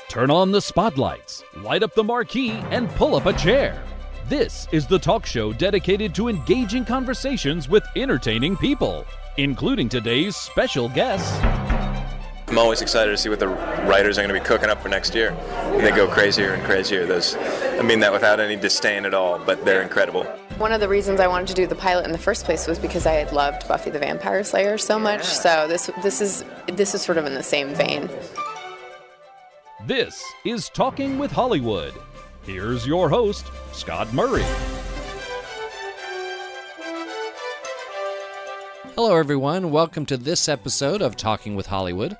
Turn on the spotlights, light up the marquee, and pull up a chair. This is the talk show dedicated to engaging conversations with entertaining people, including today's special guests. I'm always excited to see what the writers are going to be cooking up for next year. And they go crazier and crazier. I mean that without any disdain at all, but they're incredible. One of the reasons I wanted to do the pilot in the first place was because I had loved Buffy the Vampire Slayer so much. So this is sort of in the same vein. This is Talking with Hollywood. Here's your host, Scott Murray. Hello, everyone. Welcome to this episode of Talking with Hollywood.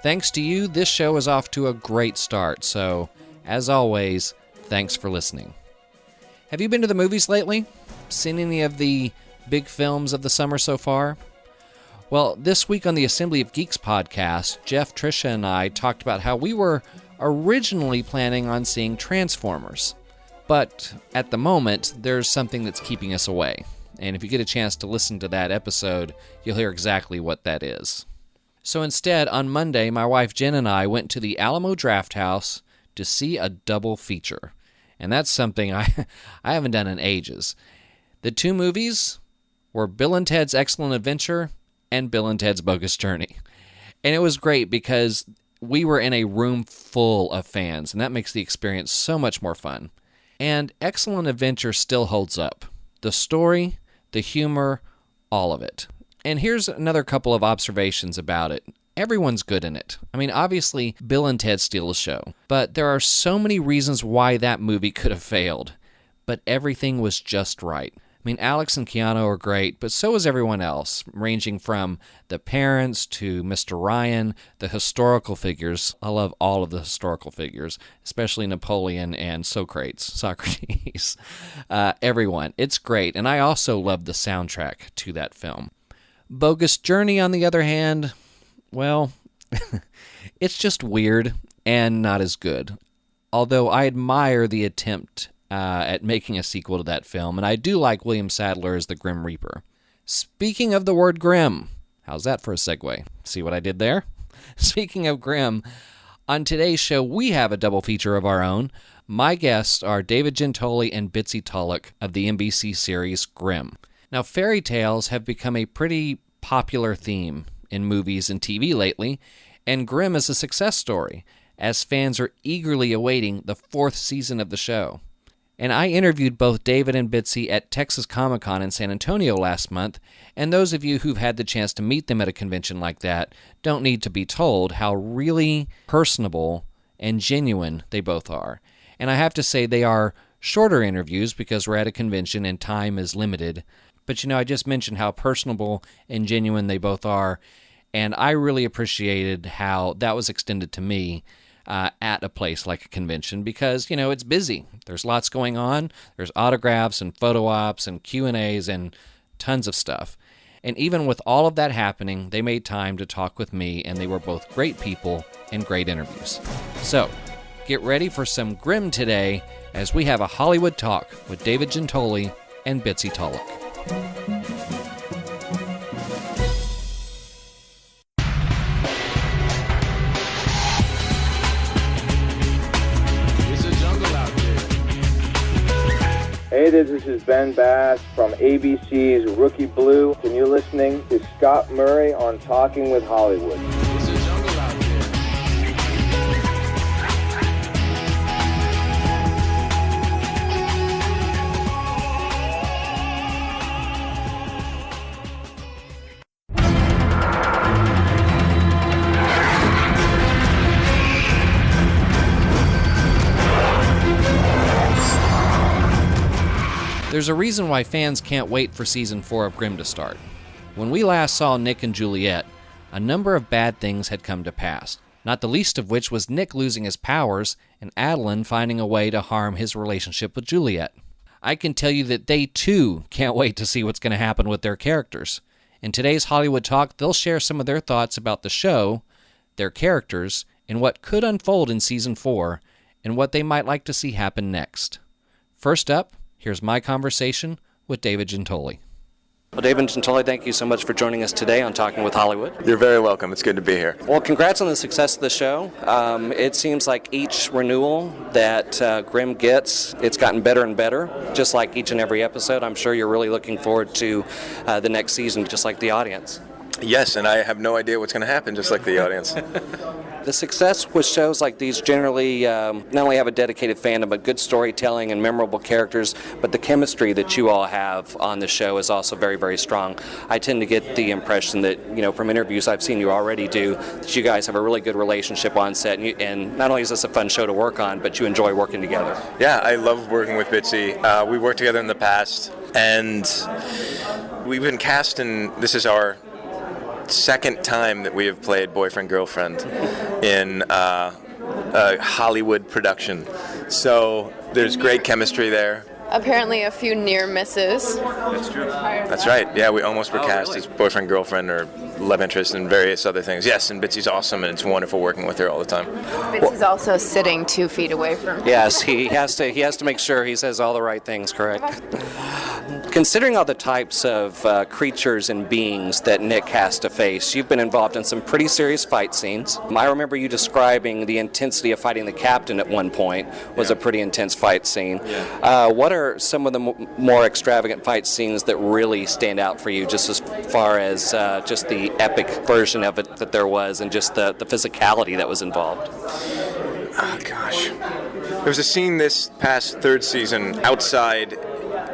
Thanks to you, this show is off to a great start, so, as always, thanks for listening. Have you been to the movies lately? Seen any of the big films of the summer so far? Well, this week on the Assembly of Geeks podcast, Jeff, Trisha, and I talked about how we were originally planning on seeing Transformers. But at the moment, there's something that's keeping us away. And if you get a chance to listen to that episode, you'll hear exactly what that is. So instead, on Monday, my wife Jen and I went to the Alamo Drafthouse to see a double feature. And that's something I haven't done in ages. The two movies were Bill and Ted's Excellent Adventure and Bill and Ted's Bogus Journey. And it was great because we were in a room full of fans, and that makes the experience so much more fun. And Excellent Adventure still holds up. The story, the humor, all of it. And here's another couple of observations about it. Everyone's good in it. I mean, obviously, Bill and Ted steal the show. But there are so many reasons why that movie could have failed. But everything was just right. I mean, Alex and Keanu are great, but so is everyone else, ranging from the parents to Mr. Ryan, the historical figures. I love all of the historical figures, especially Napoleon and Socrates. Everyone. It's great, and I also love the soundtrack to that film. Bogus Journey, on the other hand, well, it's just weird and not as good. Although I admire the attempt at making a sequel to that film, and I do like William Sadler as the Grim Reaper. Speaking of the word grim, how's that for a segue? See what I did there? Speaking of grim, on today's show we have a double feature of our own. My guests are David Giuntoli and Bitsie Tulloch of the NBC series Grimm. Now, fairy tales have become a pretty popular theme in movies and TV lately, and Grimm is a success story, as fans are eagerly awaiting the fourth season of the show. And I interviewed both David and Bitsie at Texas Comic-Con in San Antonio last month, and those of you who've had the chance to meet them at a convention like that don't need to be told how really personable and genuine they both are. And I have to say they are shorter interviews because we're at a convention and time is limited. But I just mentioned how personable and genuine they both are, and I really appreciated how that was extended to me at a place like a convention because, it's busy. There's lots going on. There's autographs and photo ops and Q&As and tons of stuff. And even with all of that happening, they made time to talk with me, and they were both great people and great interviews. So, get ready for some Grimm today as we have a Hollywood talk with David Giuntoli and Bitsie Tulloch. Hey, this is Ben Bass from ABC's Rookie Blue, and you're listening to Scott Murray on Talking with Hollywood. There's a reason why fans can't wait for Season 4 of Grimm to start. When we last saw Nick and Juliette, a number of bad things had come to pass, not the least of which was Nick losing his powers and Adeline finding a way to harm his relationship with Juliette. I can tell you that they too can't wait to see what's going to happen with their characters. In today's Hollywood Talk, they'll share some of their thoughts about the show, their characters, and what could unfold in Season 4, and what they might like to see happen next. First up, here's my conversation with David Giuntoli. Well, David Giuntoli, thank you so much for joining us today on Talking with Hollywood. You're very welcome. It's good to be here. Well, congrats on the success of the show. It seems like each renewal that Grimm gets, it's gotten better and better, just like each and every episode. I'm sure you're really looking forward to the next season, just like the audience. Yes, and I have no idea what's going to happen, just like the audience. The success with shows like these generally not only have a dedicated fandom, but good storytelling and memorable characters, but the chemistry that you all have on the show is also very, very strong. I tend to get the impression that, from interviews I've seen you already do, that you guys have a really good relationship on set, and not only is this a fun show to work on, but you enjoy working together. Yeah, I love working with Bitsie. We worked together in the past, and we've been cast in, this is our second time that we have played boyfriend-girlfriend in a Hollywood production. So there's great chemistry there. Apparently a few near misses. That's true. That's right. Yeah, we almost were cast as boyfriend-girlfriend or love interest and various other things. Yes, and Bitsie's awesome, and it's wonderful working with her all the time. Bitsie's also sitting 2 feet away from me. Yes, he has to make sure he says all the right things, correct? Considering all the types of creatures and beings that Nick has to face, you've been involved in some pretty serious fight scenes. I remember you describing the intensity of fighting the captain at one point was a pretty intense fight scene. Yeah. What are some of the more extravagant fight scenes that really stand out for you, just as far as just the epic version of it that there was and just the physicality that was involved? Oh, gosh. There was a scene this past third season outside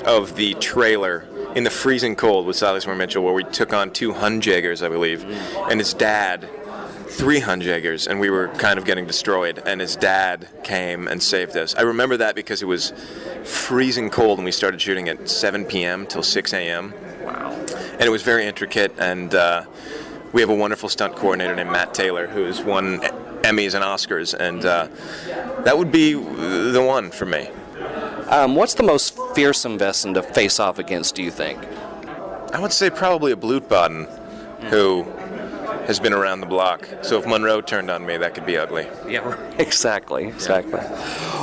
of the trailer in the freezing cold with Silas Moore Mitchell where we took on 2 Hunjägers, I believe, and his dad, 3 Hunjägers, and we were kind of getting destroyed, and his dad came and saved us. I remember that because it was freezing cold and we started shooting at 7 p.m. till 6 a.m. Wow. And it was very intricate, and we have a wonderful stunt coordinator named Matt Taylor who has won Emmys and Oscars, and that would be the one for me. What's the most fearsome vessel to face off against, do you think? I would say probably a Blutbaden, who has been around the block. So if Monroe turned on me, that could be ugly. Yeah, exactly.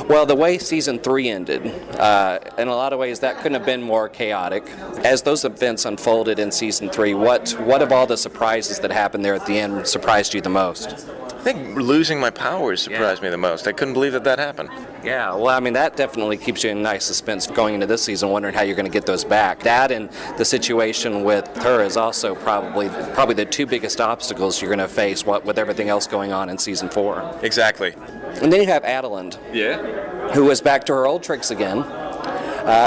Well, the way season 3 ended, in a lot of ways that couldn't have been more chaotic. As those events unfolded in season 3, what of all the surprises that happened there at the end surprised you the most? I think losing my powers surprised me the most. I couldn't believe that happened. Yeah, well, I mean, that definitely keeps you in nice suspense going into this season, wondering how you're going to get those back. That and the situation with her is also probably the 2 biggest obstacles you're going to face with everything else going on in season 4. Exactly. And then you have Adelind, who is back to her old tricks again,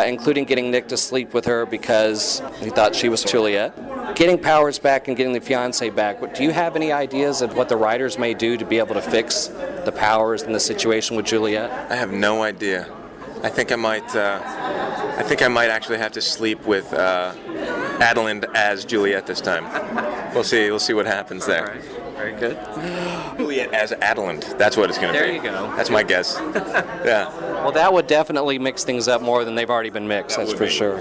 including getting Nick to sleep with her because he thought she was Juliette. Getting powers back and getting the fiancé back, do you have any ideas of what the writers may do to be able to fix the powers and the situation with Juliette? I have no idea. I think I might actually have to sleep with Adelind as Juliette this time. We'll see. We'll see what happens there. All right. Very good. Juliette as Adelind. That's what it's going to be. There you go. That's my guess. Yeah. Well, that would definitely mix things up more than they've already been mixed. That's for sure.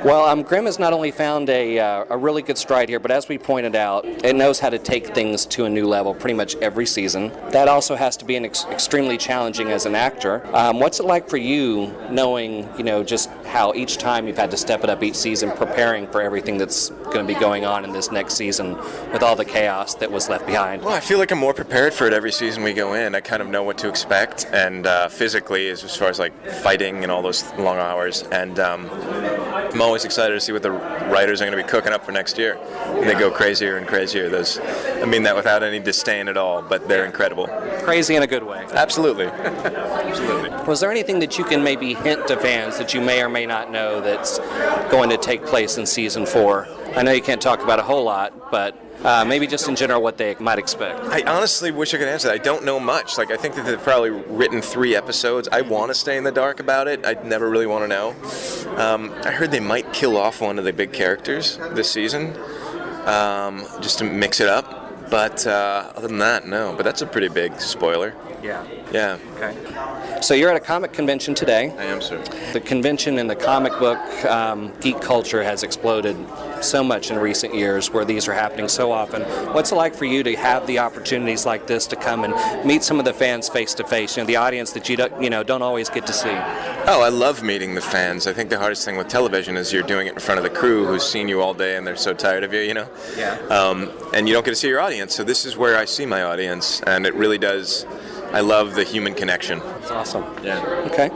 Well, Grimm has not only found a really good stride here, but as we pointed out, it knows how to take things to a new level pretty much every season. That also has to be extremely challenging as an actor. What's it like for you, knowing just how each time you've had to step it up each season, preparing for everything that's going to be going on in this next season with all the chaos that was left behind? Well, I feel like I'm more prepared for it every season we go in. I kind of know what to expect, and physically, as far as like fighting and all those long hours, and I'm always excited to see what the writers are going to be cooking up for next year. And they go crazier and crazier. I mean that without any disdain at all, but they're incredible. Crazy in a good way. Absolutely. Absolutely. Was there anything that you can maybe hint to fans that you may or may not know that's going to take place in season 4? I know you can't talk about a whole lot, but maybe just in general what they might expect. I honestly wish I could answer that. I don't know much. I think that they've probably written 3 episodes. I want to stay in the dark about it. I never really want to know. I heard they might kill off one of the big characters this season, just to mix it up. But other than that, no. But that's a pretty big spoiler. Yeah. Okay. So you're at a comic convention today. I am, sir. The convention in the comic book geek culture has exploded so much in recent years, where these are happening so often. What's it like for you to have the opportunities like this to come and meet some of the fans face to face? The audience that you don't always get to see. Oh, I love meeting the fans. I think the hardest thing with television is you're doing it in front of the crew who's seen you all day and they're so tired of you, Yeah. And you don't get to see your audience. So this is where I see my audience, and it really does. I love the human connection. That's awesome. Yeah. Okay.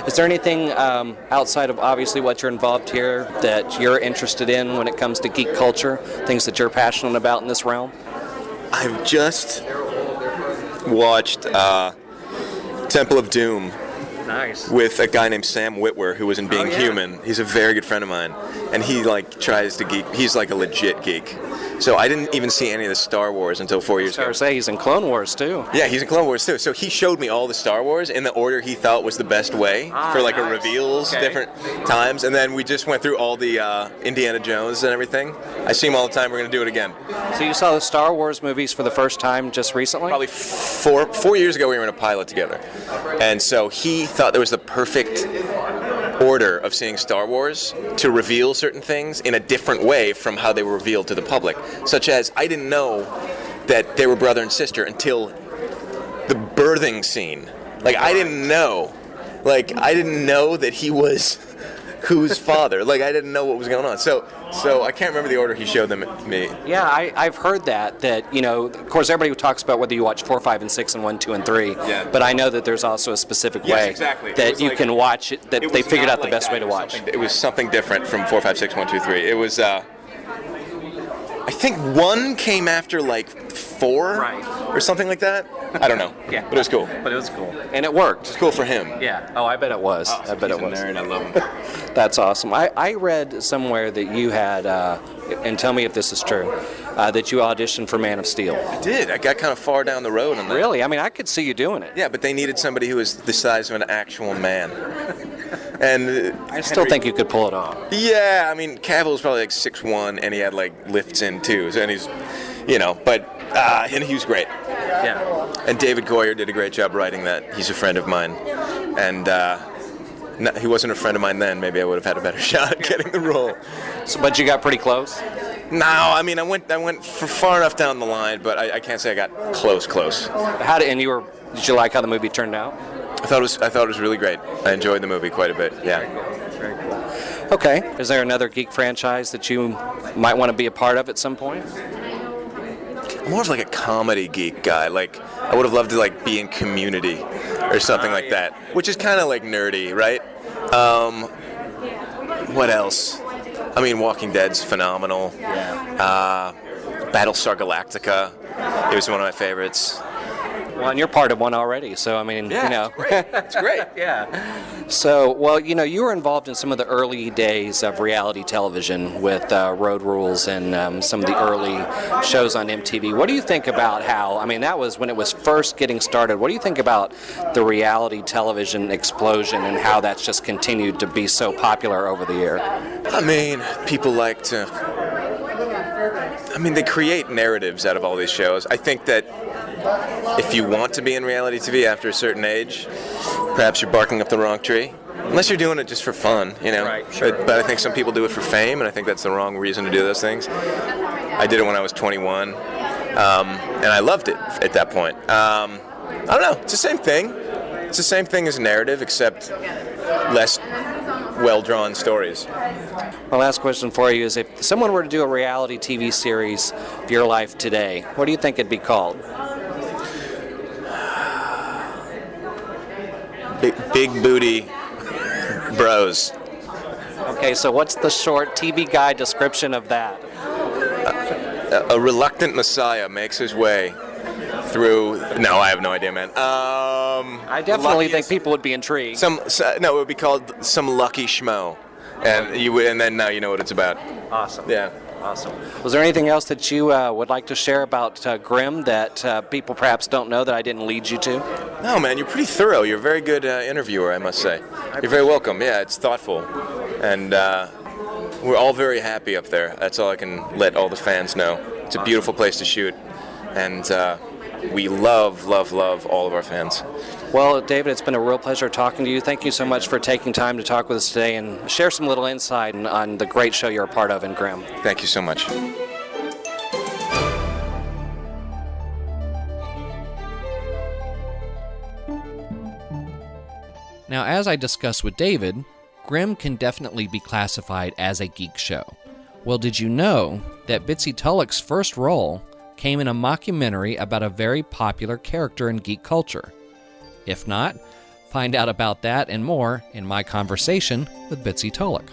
Is there anything outside of obviously what you're involved here that you're interested in when it comes to geek culture? Things that you're passionate about in this realm? I've just watched Temple of Doom. Nice. With a guy named Sam Witwer, who was in Being yeah. Human. He's a very good friend of mine, and he tries to geek. He's like a legit geek. So I didn't even see any of the Star Wars until 4 years ago. I say he's in Clone Wars too. Yeah, he's in Clone Wars too. So he showed me all the Star Wars in the order he thought was the best way for like nice. a reveals, Okay. different times, and then we just went through all the Indiana Jones and everything. I see him all the time. We're gonna do it again. So you saw the Star Wars movies for the first time just recently? Probably four years ago, we were in a pilot together, and so he thought there was the perfect order of seeing Star Wars to reveal certain things in a different way from how they were revealed to the public. Such as, I didn't know that they were brother and sister until the birthing scene. Like, I didn't know. Like, I didn't know that he was whose father. Like, I didn't know what was going on. So I can't remember the order he showed them to me. Yeah, I've heard that, of course, everybody talks about whether you watch 4, 5, and 6, and 1, 2, and 3. Yeah. But I know that there's also a specific way exactly. that you can watch it, that they figured out the best way to watch. It was something different from 4, 5, 6, 1, 2, 3. It was, I think 1 came after, like, 4? Right. Or something like that? I don't know. Yeah. But it was cool. But it was cool. And it worked. It's cool for him. Yeah. Oh, I bet it was. I bet it was. He's a nerd. I love him. That's awesome. I read somewhere that you had, and tell me if this is true, that you auditioned for Man of Steel. I did. I got kind of far down the road on that. Really? I mean, I could see you doing it. Yeah, but they needed somebody who was the size of an actual man. And I still think you could pull it off. Yeah, I mean, Cavill's probably like 6'1", and he had like lifts in too. So, and he's, and he was great. Yeah. And David Goyer did a great job writing that. He's a friend of mine, and he wasn't a friend of mine then. Maybe I would have had a better shot at getting the role. So, but you got pretty close. No, I mean, I went for far enough down the line, but I can't say I got close. Did you like how the movie turned out? I thought it was really great. I enjoyed the movie quite a bit. Yeah. Very cool. Okay. Is there another geek franchise that you might want to be a part of at some point? I'm more of like a comedy geek guy. Like, I would have loved to like be in Community or something like that, which is kind of like nerdy, right? What else? I mean, Walking Dead's phenomenal. Yeah. Battlestar Galactica. It was one of my favorites. Well, and you're part of one already, so I mean, It's great. Yeah. So, well, you were involved in some of the early days of reality television with Road Rules and some of the early shows on MTV. What do you think about that was when it was first getting started, what do you think about the reality television explosion and how that's just continued to be so popular over the year? I mean, people like to... they create narratives out of all these shows. I think that if you want to be in reality TV after a certain age, perhaps you're barking up the wrong tree. Unless you're doing it just for fun, Right, sure. But I think some people do it for fame, and I think that's the wrong reason to do those things. I did it when I was 21, and I loved it at that point. I don't know. It's the same thing. It's the same thing as a narrative, except less well-drawn stories. My last question for you is, if someone were to do a reality TV series of your life today, what do you think it'd be called? Big booty bros. Okay, so what's the short TV guide description of that? A reluctant messiah makes his way through... No, I have no idea, man. I definitely think people would be intrigued. It would be called Some Lucky Schmo. And then now you know what it's about. Awesome. Yeah. Awesome. Was there anything else that you would like to share about Grimm that people perhaps don't know that I didn't lead you to? No, man, you're pretty thorough. You're a very good interviewer, I must say. You're very welcome. Yeah, it's thoughtful. And we're all very happy up there. That's all I can let all the fans know. It's a beautiful place to shoot. And we love, love, love all of our fans. Well, David, it's been a real pleasure talking to you. Thank you so much for taking time to talk with us today and share some little insight on the great show you're a part of in Grimm. Thank you so much. Now, as I discussed with David, Grimm can definitely be classified as a geek show. Well, did you know that Bitsie Tulloch's first role came in a mockumentary about a very popular character in geek culture? If not, find out about that and more in my conversation with Bitsie Tulloch.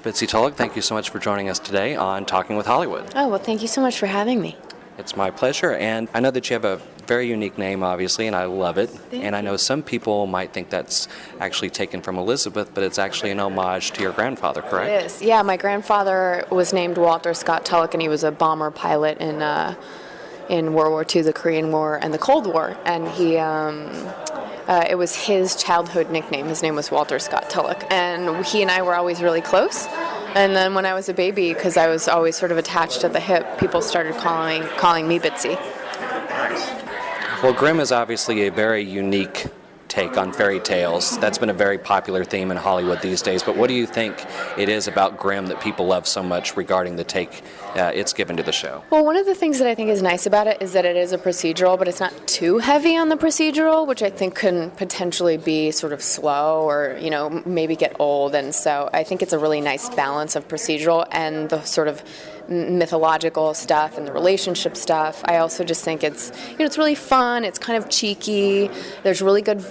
Bitsie Tulloch, thank you so much for joining us today on Talking with Hollywood. Oh, well, thank you so much for having me. It's my pleasure, and I know that you have a very unique name, obviously, and I love it. And I know some people might think that's actually taken from Elizabeth, but it's actually an homage to your grandfather, correct? It is. Yeah, my grandfather was named Walter Scott Tulloch, and he was a bomber pilot in World War II, the Korean War, and the Cold War. And it was his childhood nickname. His name was Walter Scott Tulloch, and he and I were always really close. And then when I was a baby, because I was always sort of attached at the hip, people started calling me Bitsie. Well, Grimm is obviously a very unique take on fairy tales. That's been a very popular theme in Hollywood these days. But what do you think it is about Grimm that people love so much regarding the take it's given to the show? Well, one of the things that I think is nice about it is that it is a procedural, but it's not too heavy on the procedural, which I think can potentially be sort of slow or, maybe get old. And so I think it's a really nice balance of procedural and the sort of mythological stuff and the relationship stuff. I also just think it's really fun. It's kind of cheeky. There's really good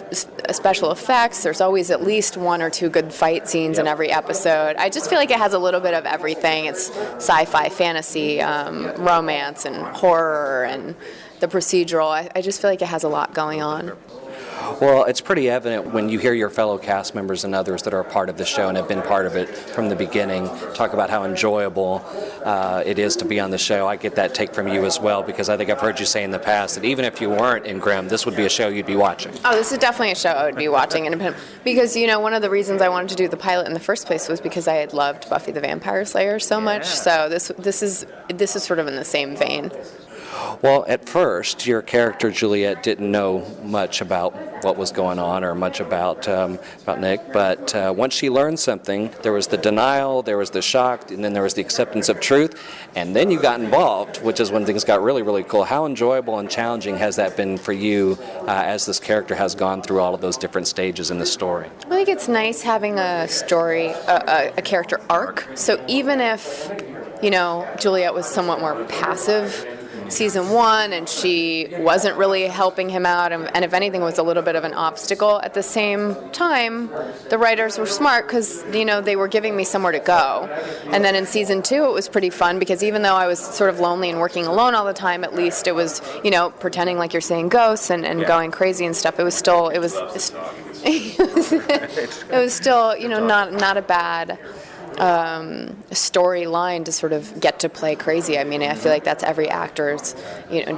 special effects. There's always at least one or two good fight scenes in every episode. I just feel like it has a little bit of everything. It's sci-fi, fantasy, romance, and horror, and the procedural. I just feel like it has a lot going on. Well, it's pretty evident when you hear your fellow cast members and others that are a part of the show and have been part of it from the beginning talk about how enjoyable it is to be on the show. I get that take from you as well, because I think I've heard you say in the past that even if you weren't in Grimm, this would be a show you'd be watching. Oh, this is definitely a show I would be watching, because one of the reasons I wanted to do the pilot in the first place was because I had loved Buffy the Vampire Slayer so much. So this is sort of in the same vein. Well, at first, your character, Juliette, didn't know much about what was going on or much about Nick, but once she learned something, there was the denial, there was the shock, and then there was the acceptance of truth, and then you got involved, which is when things got really, really cool. How enjoyable and challenging has that been for you as this character has gone through all of those different stages in the story? I think it's nice having a story, a character arc, so even if, Juliette was somewhat more passive season one, and she wasn't really helping him out, and if anything was a little bit of an obstacle. At the same time, the writers were smart because they were giving me somewhere to go. And then in season two, it was pretty fun because even though I was sort of lonely and working alone all the time, at least it was pretending like you're seeing ghosts and going crazy and stuff. It was still it was still not a bad storyline to sort of get to play crazy. I mean, I feel like that's every actor's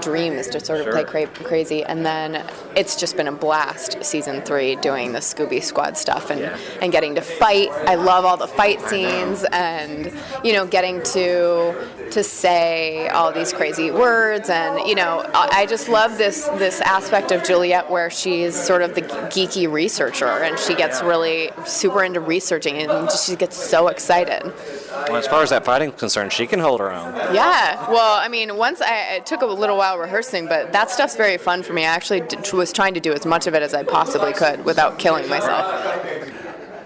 dream, is to sort of play crazy. And then it's just been a blast season 3 doing the Scooby Squad stuff and getting to fight. I love all the fight scenes and getting to say all these crazy words, and I just love this aspect of Juliette where she's sort of the geeky researcher, and she gets really super into researching, and she gets so excited. Well, as far as that fighting is concerned, she can hold her own. Yeah, well, I mean, it took a little while rehearsing, but that stuff's very fun for me. I actually was trying to do as much of it as I possibly could without killing myself.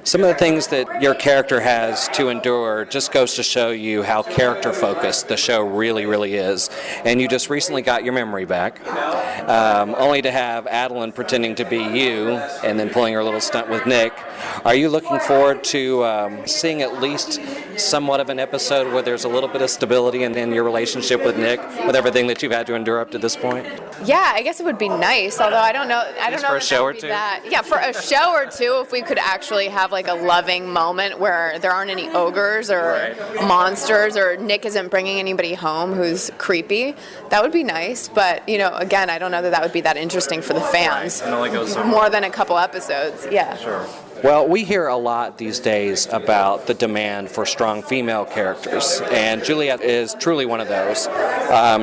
Some of the things that your character has to endure just goes to show you how character-focused the show really, really is. And you just recently got your memory back, only to have Adeline pretending to be you and then pulling her little stunt with Nick. Are you looking forward to seeing at least somewhat of an episode where there's a little bit of stability in your relationship with Nick, with everything that you've had to endure up to this point? Yeah, I guess it would be nice, although I don't know for a show or two? Yeah, for a show or two, if we could actually have like a loving moment where there aren't any ogres or monsters, or Nick isn't bringing anybody home who's creepy, that would be nice. But again, I don't know that would be that interesting for the fans. It only goes so more than a couple episodes. Yeah. Sure. Well, we hear a lot these days about the demand for strong female characters, and Juliette is truly one of those.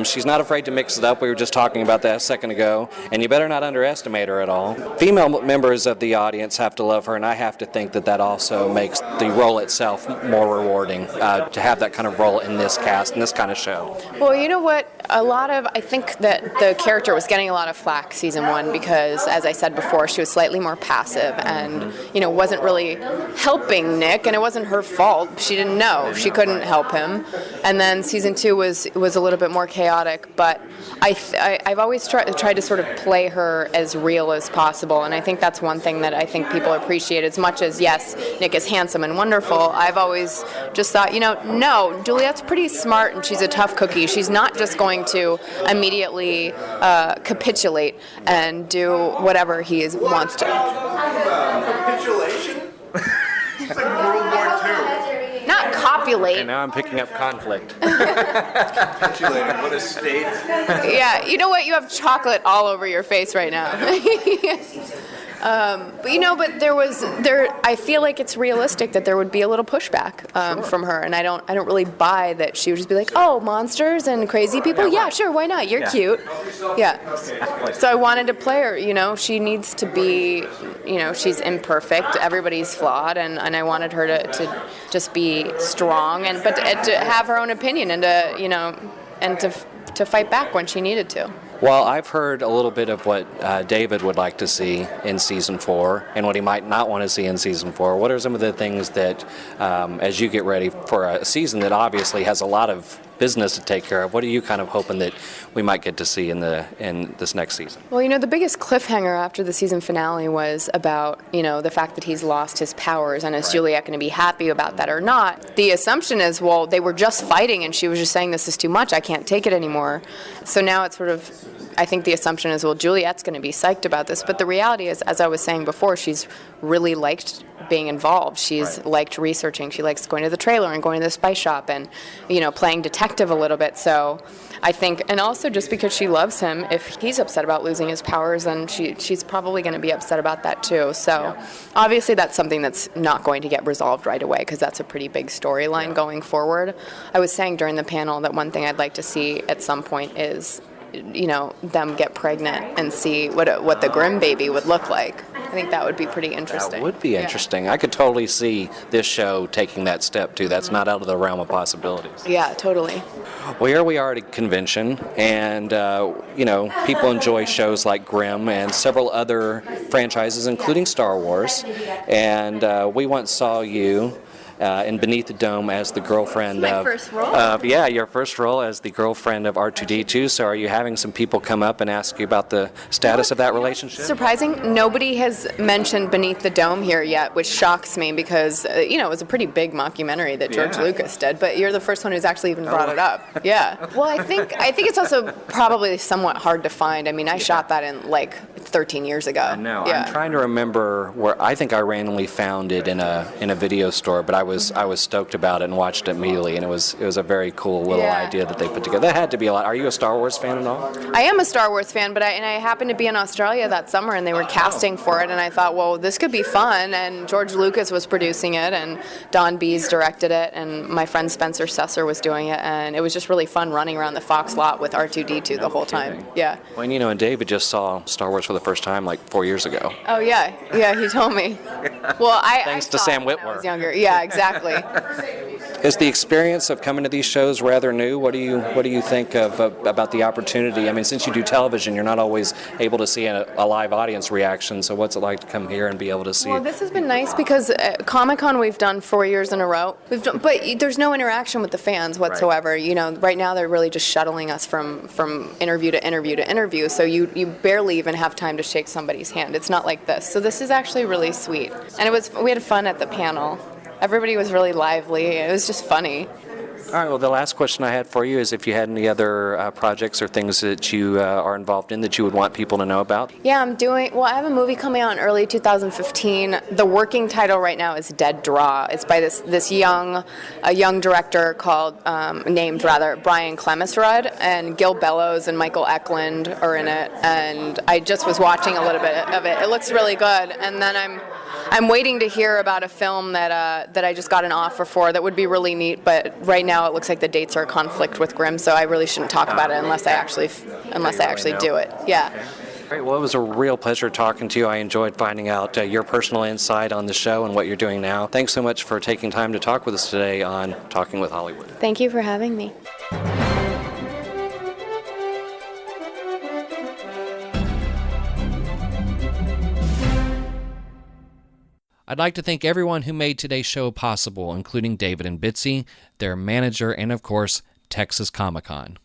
She's not afraid to mix it up. We were just talking about that a second ago, and you better not underestimate her at all. Female members of the audience have to love her, and I have to think that that also makes the role itself more rewarding, to have that kind of role in this cast, in this kind of show. Well, you know what? I think that the character was getting a lot of flack season 1 because, as I said before, she was slightly more passive and, wasn't really helping Nick, and it wasn't her fault. She didn't know. She couldn't help him. And then season 2 was a little bit more chaotic, but I've always tried to sort of play her as real as possible, and I think that's one thing that I think people appreciate. As much as, yes, Nick is handsome and wonderful, I've always just thought, no, Juliette's pretty smart and she's a tough cookie. She's not just going to immediately capitulate and do whatever he wants to. Capitulation? It's like World War II. Not copulate. And now I'm picking up conflict. Capitulating, what a state. Yeah, you know what? You have chocolate all over your face right now. But I feel like it's realistic that there would be a little pushback from her, and I don't really buy that she would just be like, oh, monsters and crazy people? Yeah, sure, why not? You're cute. Yeah. So I wanted to play her, she needs to be, she's imperfect, everybody's flawed, and I wanted her to just be strong, but to have her own opinion and to fight back when she needed to. Well, I've heard a little bit of what David would like to see in season 4 and what he might not want to see in season 4. What are some of the things that, as you get ready for a season that obviously has a lot of business to take care of, what are you kind of hoping that we might get to see in this next season? Well, the biggest cliffhanger after the season finale was about, the fact that he's lost his powers, and is Juliette going to be happy about that or not? The assumption is, well, they were just fighting and she was just saying, this is too much, I can't take it anymore. So now it's sort of, I think the assumption is, well, Juliette's going to be psyched about this, but the reality is, as I was saying before, she's really liked being involved. She's liked researching. She likes going to the trailer and going to the spice shop and, playing detective a little bit. So I think, and also just because she loves him, if he's upset about losing his powers, then she's probably going to be upset about that too. So obviously that's something that's not going to get resolved right away because that's a pretty big storyline going forward. I was saying during the panel that one thing I'd like to see at some point is them get pregnant and see what the Grimm baby would look like. I think that would be pretty interesting. That would be interesting. I could totally see this show taking that step, too. That's not out of the realm of possibilities. Yeah, totally. Well, here we are at a convention, and, people enjoy shows like Grimm and several other franchises, including Star Wars. And we once saw you in Beneath the Dome as the girlfriend My first role? Your first role as the girlfriend of R2-D2. So are you having some people come up and ask you about the status of that relationship? Surprising. Nobody has mentioned Beneath the Dome here yet, which shocks me because, it was a pretty big mockumentary that George Lucas did, but you're the first one who's actually even brought it up. Yeah. Well, I think it's also probably somewhat hard to find. I mean, I shot that in 13 years ago. I know. Yeah. I'm trying to remember where. I think I randomly found it in a video store, but I was stoked about it and watched it immediately, and it was a very cool little idea that they put together. That had to be a lot. Are you a Star Wars fan at all? I am a Star Wars fan, but I happened to be in Australia that summer, and they were casting for it, and I thought, well, this could be fun. And George Lucas was producing it, and Don Bees directed it, and my friend Spencer Sesser was doing it, and it was just really fun running around the Fox lot with R2-D2 the whole time. Yeah. Well, and David just saw Star Wars for the first time 4 years ago. Oh yeah, he told me. Well, Thanks I to saw Sam it when Witwer. I was younger. Yeah, exactly. Is the experience of coming to these shows rather new? What do you think about the opportunity? I mean, since you do television, you're not always able to see a live audience reaction. So what's it like to come here and be able to see? Well, this has been nice because Comic-Con we've done 4 years in a row. But there's no interaction with the fans whatsoever. Right. Right now they're really just shuttling us from interview to interview to interview. So you barely even have time to shake somebody's hand. It's not like this. So this is actually really sweet. And we had fun at the panel. Everybody was really lively. It was just funny. All right, well, the last question I had for you is if you had any other projects or things that you are involved in that you would want people to know about. Yeah, I have a movie coming out in early 2015. The working title right now is Dead Draw. It's by this young director named Brian Clemesrud, and Gil Bellows and Michael Eklund are in it, and I just was watching a little bit of it. It looks really good, and then I'm waiting to hear about a film that I just got an offer for that would be really neat, but right now it looks like the dates are a conflict with Grimm, so I really shouldn't talk about it unless I actually do it. Yeah. Great. Well, it was a real pleasure talking to you. I enjoyed finding out your personal insight on the show and what you're doing now. Thanks so much for taking time to talk with us today on Talking with Hollywood. Thank you for having me. I'd like to thank everyone who made today's show possible, including David and Bitsie, their manager, and of course, Texas Comic-Con.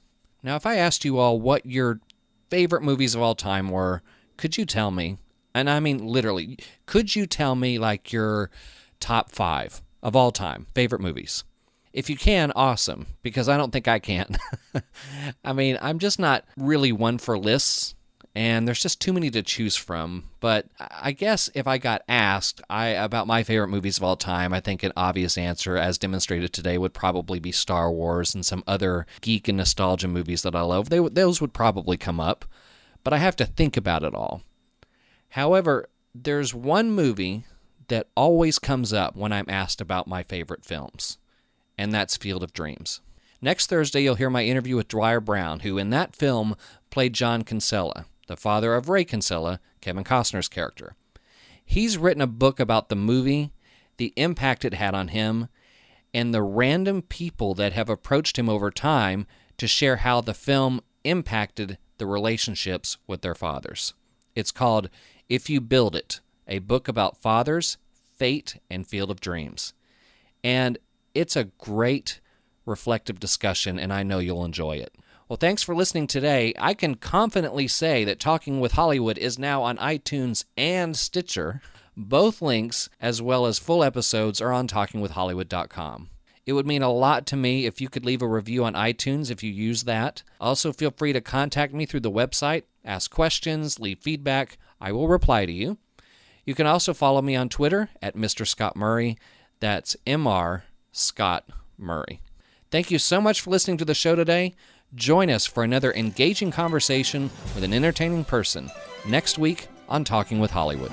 Now, if I asked you all what your favorite movies of all time were, could you tell me? And I mean literally, could you tell me like your top 5 of all time favorite movies? If you can, awesome, because I don't think I can. I mean, I'm just not really one for lists, and there's just too many to choose from. But I guess if I got asked about my favorite movies of all time, I think an obvious answer, as demonstrated today, would probably be Star Wars and some other geek and nostalgia movies that I love. Those would probably come up, but I have to think about it all. However, there's one movie that always comes up when I'm asked about my favorite films, and that's Field of Dreams. Next Thursday, you'll hear my interview with Dwyer Brown, who in that film played John Kinsella, the father of Ray Kinsella, Kevin Costner's character. He's written a book about the movie, the impact it had on him, and the random people that have approached him over time to share how the film impacted the relationships with their fathers. It's called If You Build It, a book about fathers, fate, and Field of Dreams. And it's a great reflective discussion, and I know you'll enjoy it. Well, thanks for listening today. I can confidently say that Talking with Hollywood is now on iTunes and Stitcher. Both links, as well as full episodes, are on talkingwithhollywood.com. It would mean a lot to me if you could leave a review on iTunes if you use that. Also, feel free to contact me through the website, ask questions, leave feedback. I will reply to you. You can also follow me on Twitter at Mr. Scott Murray. That's Mr. Scott Murray. Thank you so much for listening to the show today. Join us for another engaging conversation with an entertaining person next week on Talking with Hollywood.